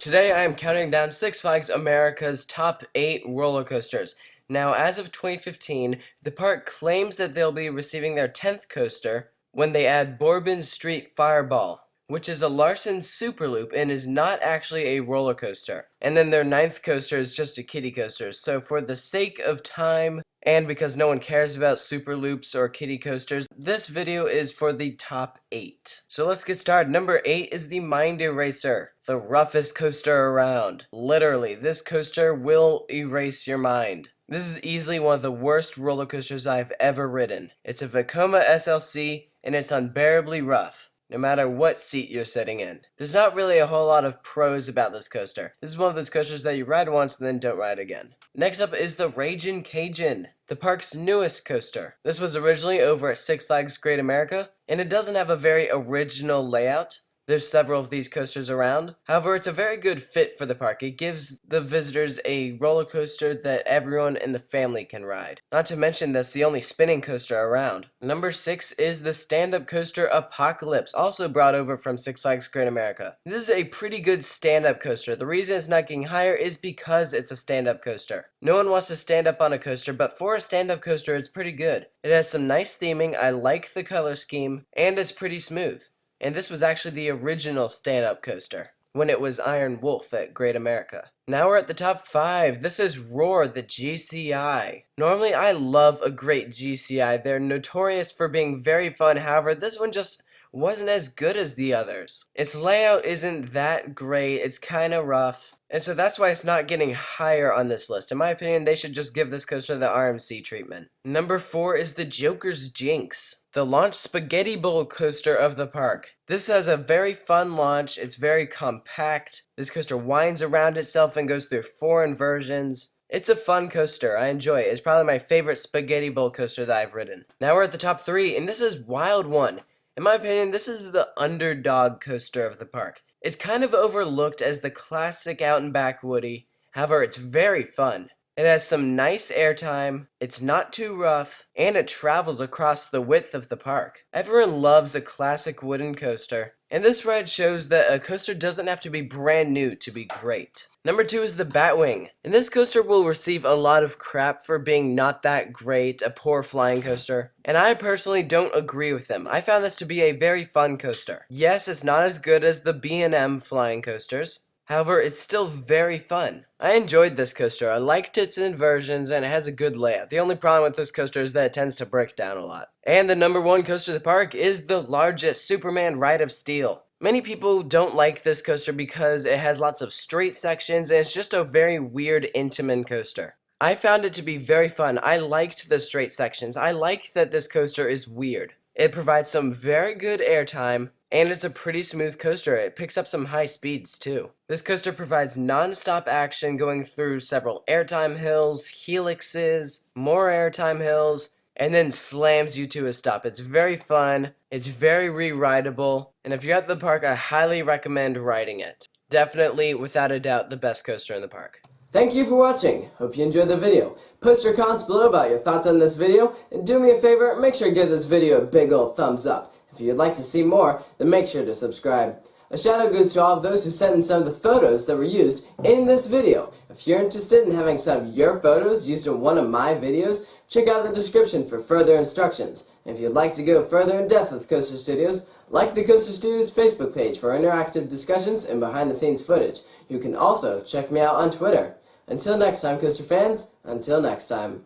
Today I am counting down Six Flags America's top 8 roller coasters. Now, as of 2015, the park claims that they'll be receiving their 10th coaster when they add Bourbon Street Fireball, which is a Larson Superloop and is not actually a roller coaster. And then their 9th coaster is just a kiddie coaster. So for the sake of time, and because no one cares about Superloops or kiddie coasters, this video is for the top 8. So let's get started. Number 8 is the Mind Eraser, the roughest coaster around. Literally, this coaster will erase your mind. This is easily one of the worst roller coasters I've ever ridden. It's a Vekoma SLC and it's unbearably rough, no matter what seat you're sitting in. There's not really a whole lot of pros about this coaster. This is one of those coasters that you ride once and then don't ride again. Next up is the Ragin Cajun, the park's newest coaster. This was originally over at Six Flags Great America, and it doesn't have a very original layout. There's several of these coasters around. However, it's a very good fit for the park. It gives the visitors a roller coaster that everyone in the family can ride. Not to mention that's the only spinning coaster around. Number 6 is the stand-up coaster Apocalypse, also brought over from Six Flags Great America. This is a pretty good stand-up coaster. The reason it's not getting higher is because it's a stand-up coaster. No one wants to stand up on a coaster, but for a stand-up coaster, it's pretty good. It has some nice theming, I like the color scheme, and it's pretty smooth. And this was actually the original stand-up coaster, when it was Iron Wolf at Great America. Now we're at the top 5. This is Roar, the GCI. Normally I love a great GCI. They're notorious for being very fun, however this one just wasn't as good as the others. Its layout isn't that great, it's kinda rough, and so that's why it's not getting higher on this list. In my opinion, they should just give this coaster the RMC treatment. Number 4 is the Joker's Jinx, the launch spaghetti bowl coaster of the park. This has a very fun launch, it's very compact. This coaster winds around itself and goes through 4 inversions. It's a fun coaster, I enjoy it. It's probably my favorite spaghetti bowl coaster that I've ridden. Now we're at the top 3, and this is Wild One. In my opinion, this is the underdog coaster of the park. It's kind of overlooked as the classic out and back Woody, however it's very fun. It has some nice airtime, it's not too rough, and it travels across the width of the park. Everyone loves a classic wooden coaster, and this ride shows that a coaster doesn't have to be brand new to be great. Number 2 is the Batwing, and this coaster will receive a lot of crap for being not that great, a poor flying coaster, and I personally don't agree with them. I found this to be a very fun coaster. Yes, it's not as good as the B&M flying coasters, however, it's still very fun. I enjoyed this coaster. I liked its inversions and it has a good layout. The only problem with this coaster is that it tends to break down a lot. And the number 1 coaster of the park is the largest Superman Ride of Steel. Many people don't like this coaster because it has lots of straight sections and it's just a very weird Intamin coaster. I found it to be very fun. I liked the straight sections. I like that this coaster is weird. It provides some very good airtime, and it's a pretty smooth coaster. It picks up some high speeds too. This coaster provides non-stop action going through several airtime hills, helixes, more airtime hills, and then slams you to a stop. It's very fun, it's very re-rideable, and if you're at the park, I highly recommend riding it. Definitely, without a doubt, the best coaster in the park. Thank you for watching. Hope you enjoyed the video. Post your comments below about your thoughts on this video, and do me a favor, make sure to give this video a big old thumbs up. If you'd like to see more, then make sure to subscribe. A shout out goes to all of those who sent in some of the photos that were used in this video. If you're interested in having some of your photos used in one of my videos, check out the description for further instructions. And if you'd like to go further in depth with Coaster Studios, like the Coaster Studios Facebook page for interactive discussions and behind the scenes footage. You can also check me out on Twitter. Until next time, Coaster fans, until next time.